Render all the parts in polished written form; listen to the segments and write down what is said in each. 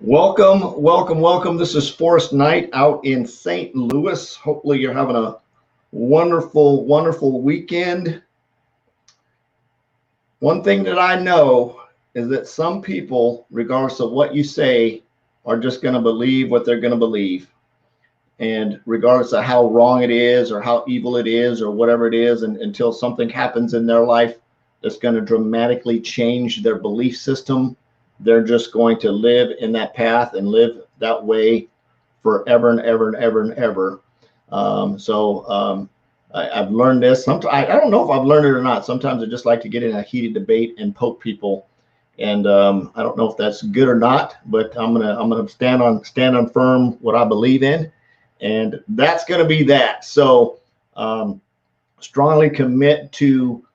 Welcome, welcome, welcome. This is Forest Night out in St. Louis. Hopefully you're having a wonderful, wonderful weekend. One thing that I know is that some people, regardless of what you say, are just going to believe what they're going to believe. And regardless of how wrong it is or how evil it is or whatever it is, and until something happens in their life that's going to dramatically change their belief system, they're just going to live in that path and live that way forever and ever and ever and ever. I've learned this. Sometimes I don't know if I've learned it or not. Sometimes I just like to get in a heated debate and poke people, and I don't know if that's good or not. But I'm gonna stand on firm what I believe in, and that's gonna be that. So strongly commit to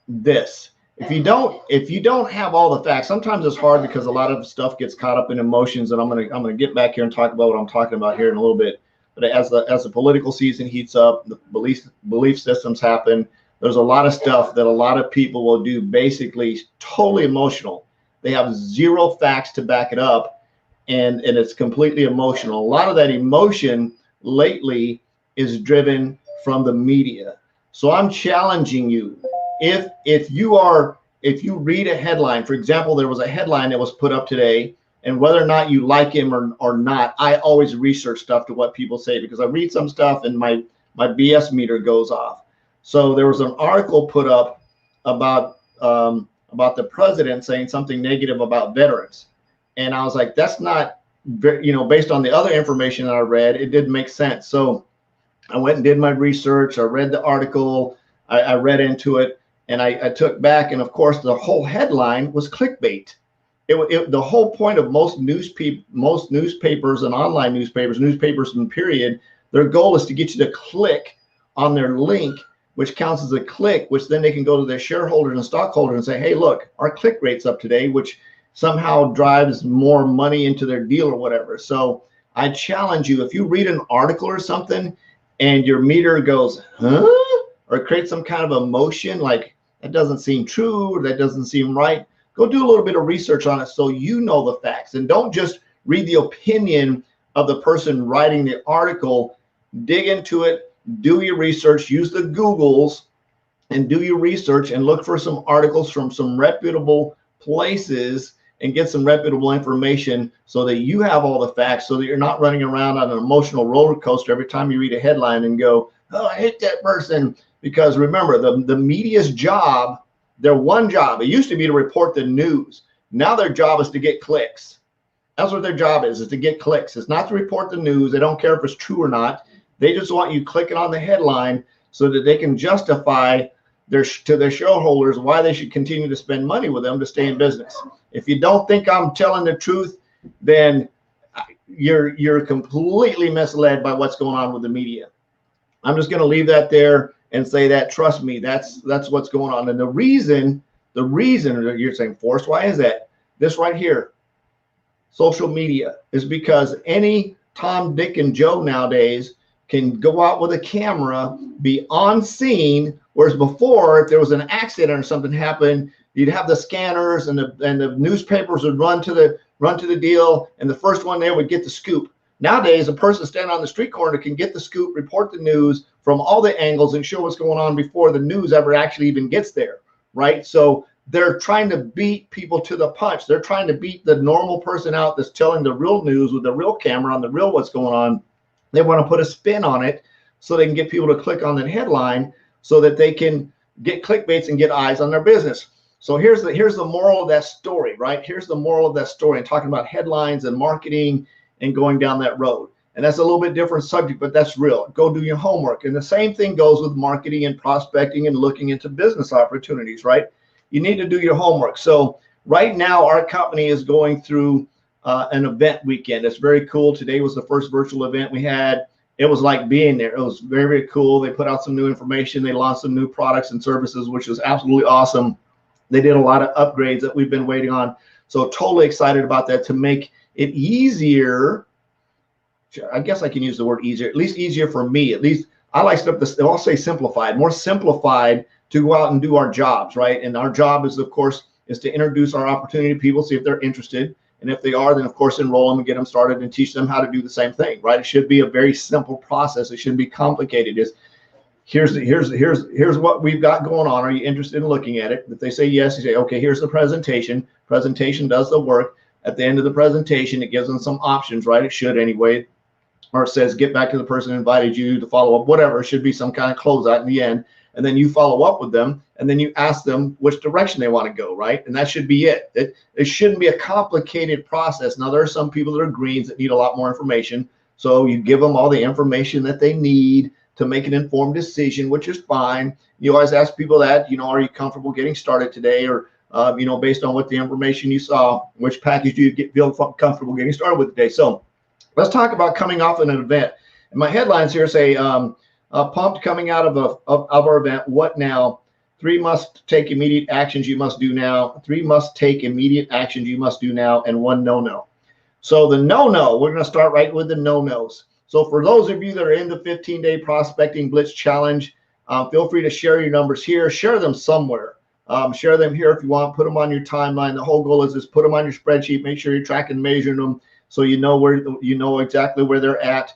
this. If you don't have all the facts, sometimes it's hard because a lot of stuff gets caught up in emotions, and I'm gonna get back here and talk about what I'm talking about here in a little bit. But as the political season heats up, the belief systems happen. There's a lot of stuff that a lot of people will do, basically totally emotional. They have zero facts to back it up, and it's completely emotional. A lot of that emotion lately is driven from the media. So I'm challenging you. If you read a headline, for example, there was a headline that was put up today, and whether or not you like him or not, I always research stuff to what people say, because I read some stuff and my BS meter goes off. So there was an article put up about the president saying something negative about veterans, and I was like, that's not, based on the other information that I read, it didn't make sense. So I went and did my research. I read the article. I read into it, and I took back, and of course the whole headline was clickbait. The whole point of most newspapers and online newspapers in period, their goal is to get you to click on their link, which counts as a click, which then they can go to their shareholders and stockholders and say, hey, look, our click rate's up today, which somehow drives more money into their deal or whatever. So I challenge you, if you read an article or something and your meter goes, huh? Or create some kind of emotion like that doesn't seem true, or that doesn't seem right, go do a little bit of research on it so you know the facts, and don't just read the opinion of the person writing the article. Dig into it, do your research, use the Googles and do your research, and look for some articles from some reputable places and get some reputable information so that you have all the facts, so that you're not running around on an emotional roller coaster every time you read a headline and go, oh, I hate that person. Because remember, the media's job, their one job, it used to be to report the news. Now their job is to get clicks. That's what their job is to get clicks. It's not to report the news. They don't care if it's true or not. They just want you clicking on the headline so that they can justify to their shareholders why they should continue to spend money with them to stay in business. If you don't think I'm telling the truth, then you're completely misled by what's going on with the media. I'm just going to leave that there and say that, trust me, that's what's going on. And the reason you're saying, Forrest, why is that? This right here, social media, is because any Tom, Dick, and Joe nowadays can go out with a camera, be on scene, whereas before, if there was an accident or something happened, you'd have the scanners and the newspapers would run to the deal, and the first one there would get the scoop. Nowadays, a person standing on the street corner can get the scoop, report the news from all the angles, and show what's going on before the news ever actually even gets there, right? So they're trying to beat people to the punch. They're trying to beat the normal person out that's telling the real news with the real camera on the real what's going on. They want to put a spin on it so they can get people to click on that headline so that they can get clickbaits and get eyes on their business. So here's the moral of that story, right? Here's the moral of that story, and talking about headlines and marketing and going down that road. And that's a little bit different subject, but that's real. Go do your homework. And the same thing goes with marketing and prospecting and looking into business opportunities, right? You need to do your homework. So right now, our company is going through an event weekend. It's very cool. Today was the first virtual event we had. It was like being there. It was very, very cool. They put out some new information. They launched some new products and services, which is absolutely awesome. They did a lot of upgrades that we've been waiting on. So totally excited about that to make it easier. I guess I can use the word easier, at least easier for me. At least I like stuff that's, I'll say simplified, more simplified to go out and do our jobs, right? And our job is, of course, is to introduce our opportunity to people, see if they're interested. And if they are, then of course enroll them and get them started and teach them how to do the same thing, right? It should be a very simple process. It shouldn't be complicated. It's here's what we've got going on. Are you interested in looking at it? If they say yes, you say, okay, here's the presentation. Presentation does the work. At the end of the presentation, it gives them some options, right? It should anyway. Or it says, get back to the person who invited you to follow up, whatever. It should be some kind of closeout in the end. And then you follow up with them, and then you ask them which direction they want to go, right? And that should be it. It shouldn't be a complicated process. Now, there are some people that are greens that need a lot more information. So you give them all the information that they need to make an informed decision, which is fine. You always ask people that, are you comfortable getting started today? Or, based on what the information you saw, which package do you feel comfortable getting started with today? So let's talk about coming off an event. And my headlines here say, pumped coming out of our event. What now? 3 must take immediate actions you must do now. 3 must take immediate actions you must do now, and 1 no-no. So the no-no, we're going to start right with the no-nos. So for those of you that are in the 15-day prospecting Blitz challenge, feel free to share your numbers here. Share them somewhere. Share them here if you want. Put them on your timeline. The whole goal is just put them on your spreadsheet. Make sure you're tracking, measuring them, so you know exactly where they're at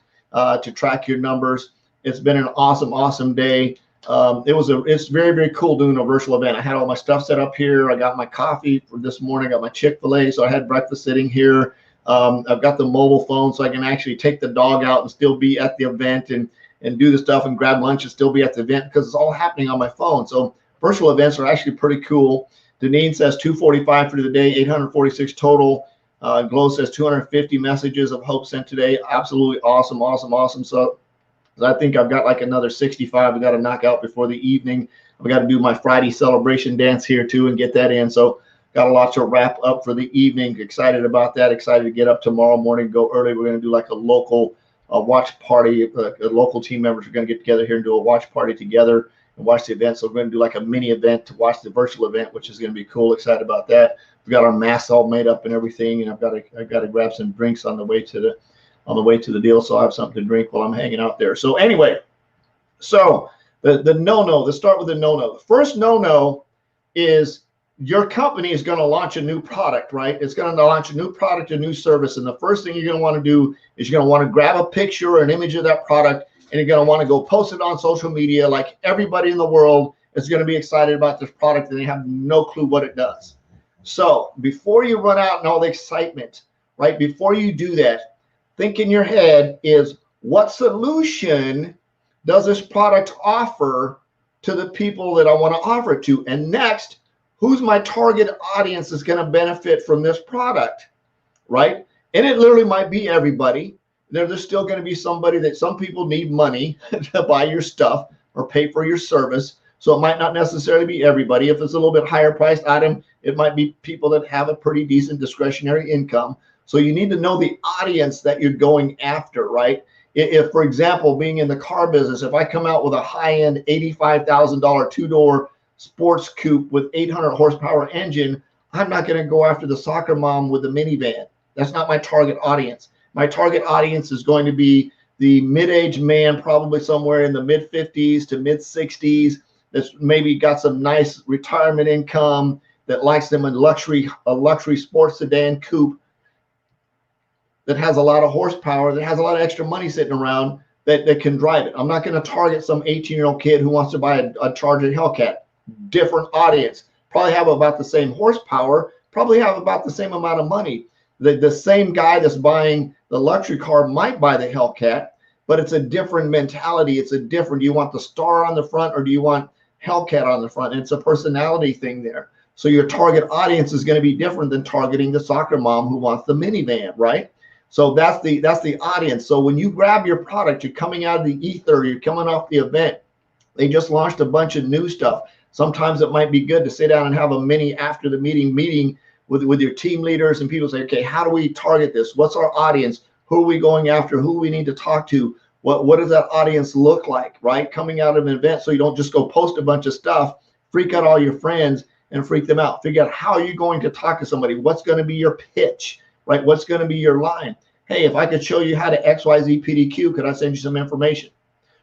to track your numbers. It's been an awesome day. It's very, very cool doing a virtual event. I had all my stuff set up here. I got my coffee for this morning. I got my Chick-fil-A, so I had breakfast sitting here. I've got the mobile phone, so I can actually take the dog out and still be at the event and do the stuff and grab lunch and still be at the event, because it's all happening on my phone. So virtual events are actually pretty cool. Deneen says 245 for the day, 846 total. Glow says 250 messages of hope sent today. Absolutely awesome. So I think I've got like another 65 we got to knock out before the evening. I've got to do my Friday celebration dance here too and get that in. So got a lot to wrap up for the evening. Excited about that. Excited to get up tomorrow morning, go early. We're going to do like a local watch party. Local team members are going to get together here and do a watch party together and watch the event. So we're going to do like a mini event to watch the virtual event, which is going to be cool. Excited about that. We've got our masks all made up and everything, and I've got to grab some drinks on the way to the deal, so I'll have something to drink while I'm hanging out there. So anyway, so the no-no, let's start with the no-no. The first no-no is your company is going to launch a new product, right? It's going to launch a new product, a new service, and the first thing you're going to want to do is you're going to want to grab a picture or an image of that product, and you're going to want to go post it on social media like everybody in the world is going to be excited about this product, and they have no clue what it does. So before you run out and all the excitement, right, before you do that, think in your head is, what solution does this product offer to the people that I want to offer it to? And next, who's my target audience is going to benefit from this product, right? And it literally might be everybody. There's still going to be somebody that some people need money to buy your stuff or pay for your service. So it might not necessarily be everybody. If it's a little bit higher priced item, it might be people that have a pretty decent discretionary income. So you need to know the audience that you're going after, right? If, for example, being in the car business, if I come out with a high-end $85,000 two-door sports coupe with 800 horsepower engine, I'm not going to go after the soccer mom with the minivan. That's not my target audience. My target audience is going to be the mid-aged man, probably somewhere in the mid-50s to mid-60s, that's maybe got some nice retirement income, that likes them in a luxury sports sedan coupe that has a lot of horsepower, that has a lot of extra money sitting around, that can drive it. I'm not going to target some 18-year-old kid who wants to buy a Charger Hellcat. Different audience. Probably have about the same horsepower, probably have about the same amount of money. The same guy that's buying the luxury car might buy the Hellcat, but it's a different mentality. It's a different, do you want the star on the front or do you want Hellcat on the front? And it's a personality thing there. So your target audience is going to be different than targeting the soccer mom who wants the minivan, right? So that's the audience. So when you grab your product, you're coming out of the ether, you're coming off the event. They just launched a bunch of new stuff. Sometimes it might be good to sit down and have a mini after the meeting with your team leaders, and people say, okay, how do we target this? What's our audience? Who are we going after? Who do we need to talk to? What does that audience look like, right? Coming out of an event, so you don't just go post a bunch of stuff, freak out all your friends and freak them out. Figure out how you're going to talk to somebody. What's going to be your pitch, right? What's going to be your line? Hey, if I could show you how to XYZ PDQ, could I send you some information?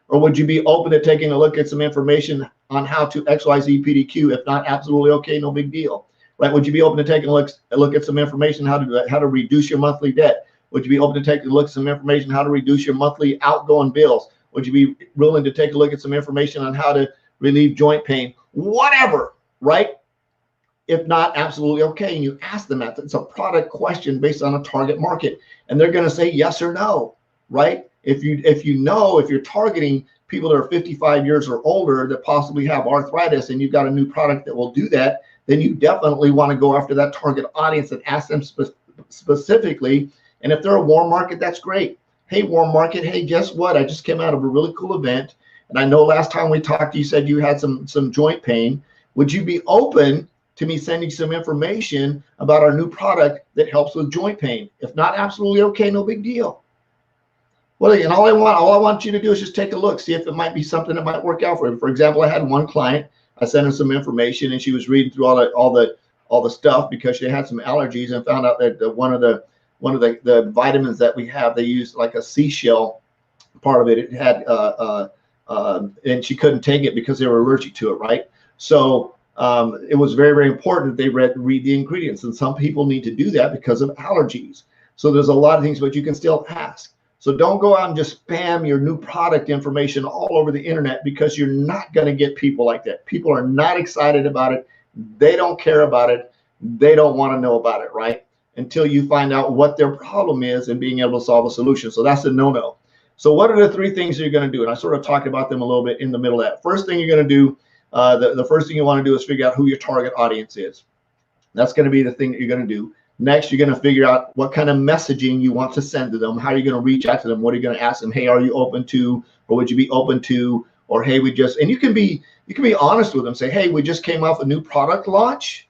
Or would you be open to taking a look at some information on how to XYZ PDQ? If not, absolutely okay, no big deal. right? Would you be open to taking a look at some information how to reduce your monthly debt? Would you be open to take a look at some information how to reduce your monthly outgoing bills? Would you be willing to take a look at some information on how to relieve joint pain? Whatever, right? If not, absolutely okay. And you ask them that. It's a product question based on a target market, and they're going to say yes or no, right? If you're targeting people that are 55 years or older that possibly have arthritis, and you've got a new product that will do that, then you definitely want to go after that target audience and ask them specifically. And if they're a warm market, that's great. Hey, warm market. Hey, guess what? I just came out of a really cool event, and I know last time we talked, you said you had some joint pain. Would you be open to me sending some information about our new product that helps with joint pain? If not, absolutely okay, no big deal. Well, and all I want you to do is just take a look, see if it might be something that might work out for you. For example, I had one client, I sent her some information, and she was reading through all the stuff because she had some allergies, and found out that one of the vitamins that we have, they use like a seashell part of it. It had and she couldn't take it because they were allergic to it, right? So it was very, very important that they read the ingredients, and some people need to do that because of allergies. So there's a lot of things, but you can still ask. So don't go out and just spam your new product information all over the internet, because you're not going to get people like that. People are not excited about it. They don't care about it. They don't want to know about it, right? Until you find out what their problem is and being able to solve a solution. So that's a no-no. So what are the three things you're going to do? And I sort of talked about them a little bit in the middle of that. First thing you're going to do, the first thing you want to do is figure out who your target audience is. That's going to be the thing that you're going to do. Next, you're going to figure out what kind of messaging you want to send to them. How are you going to reach out to them? What are you going to ask them? Hey, are you open to, or would you be open to, or hey, and you can be honest with them. Say, hey, we just came off a new product launch,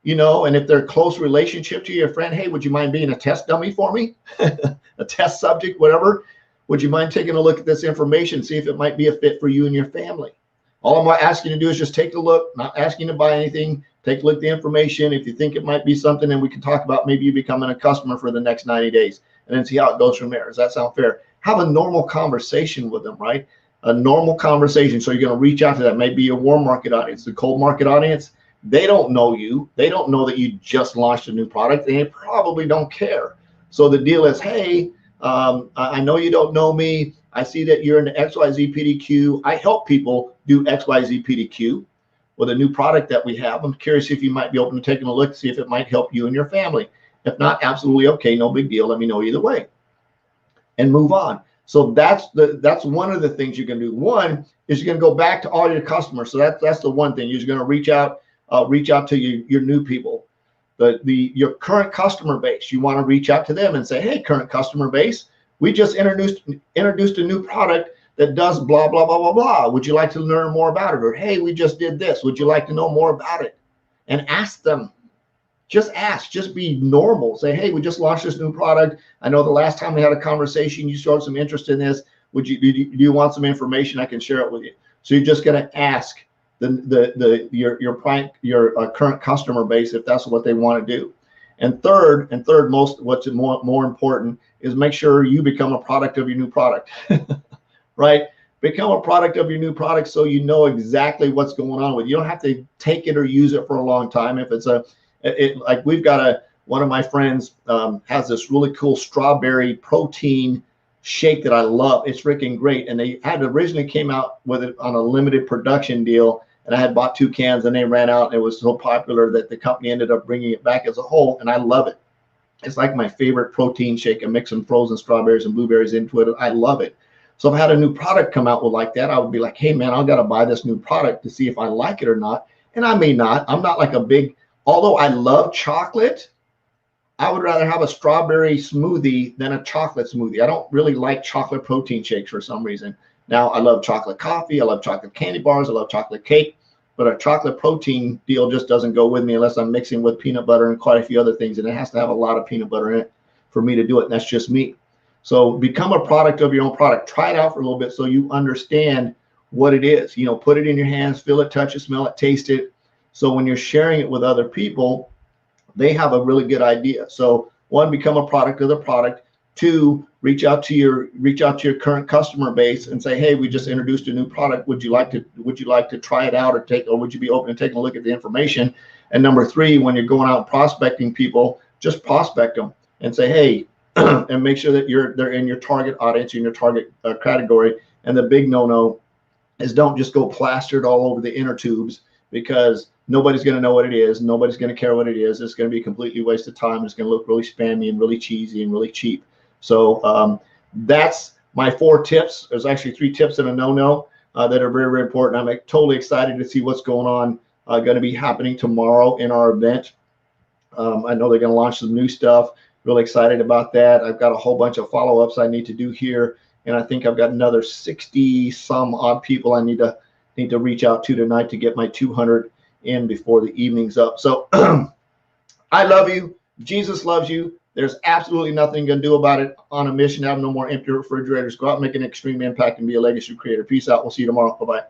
and if they're a close relationship to your friend, hey, would you mind being a test dummy for me? A test subject, whatever. Would you mind taking a look at this information, see if it might be a fit for you and your family? All I'm asking you to do is just take a look, not asking to buy anything. Take a look at the information. If you think it might be something, then we can talk about maybe you becoming a customer for the next 90 days and then see how it goes from there. Does that sound fair? Have a normal conversation with them, right? A normal conversation. So you're going to reach out to that. Maybe your warm market audience, the cold market audience. They don't know you. They don't know that you just launched a new product. They probably don't care. So the deal is, hey, I know you don't know me. I see that you're into XYZ PDQ. I help people do XYZ PDQ with a new product that we have. I'm curious if you might be open to taking a look to see if it might help you and your family. If not, absolutely okay, no big deal. Let me know either way, and move on. So that's one of the things you can do. One is you're going to go back to all your customers. So that's the one thing. You're going to reach out to your new people, your current customer base. You want to reach out to them and say, hey, current customer base, we just introduced a new product that does blah, blah, blah, blah, blah. Would you like to learn more about it? Or, hey, we just did this. Would you like to know more about it? And ask them. Just ask. Just be normal. Say, hey, we just launched this new product. I know the last time we had a conversation, you showed some interest in this. Do you want some information? I can share it with you. So you're just going to ask your current customer base if that's what they want to do. And third, what's more important is make sure you become a product of your new product. Right? Become a product of your new product so you know exactly what's going on with it. You don't have to take it or use it for a long time. If it's like we've got one of my friends has this really cool strawberry protein shake that I love. It's freaking great. And they had originally came out with it on a limited production deal. And I had bought 2 cans and they ran out. And it was so popular that the company ended up bringing it back as a whole. And I love it. It's like my favorite protein shake. I'm mixing frozen strawberries and blueberries into it. I love it. So if I had a new product come out with like that, I would be like, hey, man, I've got to buy this new product to see if I like it or not. And I may not. I'm not like although I love chocolate, I would rather have a strawberry smoothie than a chocolate smoothie. I don't really like chocolate protein shakes for some reason. Now, I love chocolate coffee. I love chocolate candy bars. I love chocolate cake. But a chocolate protein deal just doesn't go with me unless I'm mixing with peanut butter and quite a few other things. And it has to have a lot of peanut butter in it for me to do it. And that's just me. So become a product of your own product. Try it out for a little bit so you understand what it is. Put it in your hands, feel it, touch it, smell it, taste it. So when you're sharing it with other people, they have a really good idea. So one, become a product of the product. Two, reach out to your current customer base and say, hey, we just introduced a new product. Would you like to try it out, or would you be open to taking a look at the information? And number three, when you're going out prospecting people, just prospect them and say, hey, and make sure that they're in your target audience, in your target category. And the big no-no is don't just go plastered all over the inner tubes, because nobody's going to know what it is. Nobody's going to care what it is. It's going to be a completely waste of time. It's going to look really spammy and really cheesy and really cheap. So that's my 4 tips. There's actually 3 tips and a no-no that are very, very important. I'm totally excited to see what's going on, going to be happening tomorrow in our event. I know they're going to launch some new stuff. Really excited about that. I've got a whole bunch of follow-ups I need to do here, and I think I've got another 60 some odd people I need to reach out to tonight to get my 200 in before the evening's up. So I love you. Jesus loves you. There's absolutely nothing you can do about it. On a mission to have no more empty refrigerators. Go out and make an extreme impact and be a legacy creator. Peace out. We'll see you tomorrow. Bye-bye.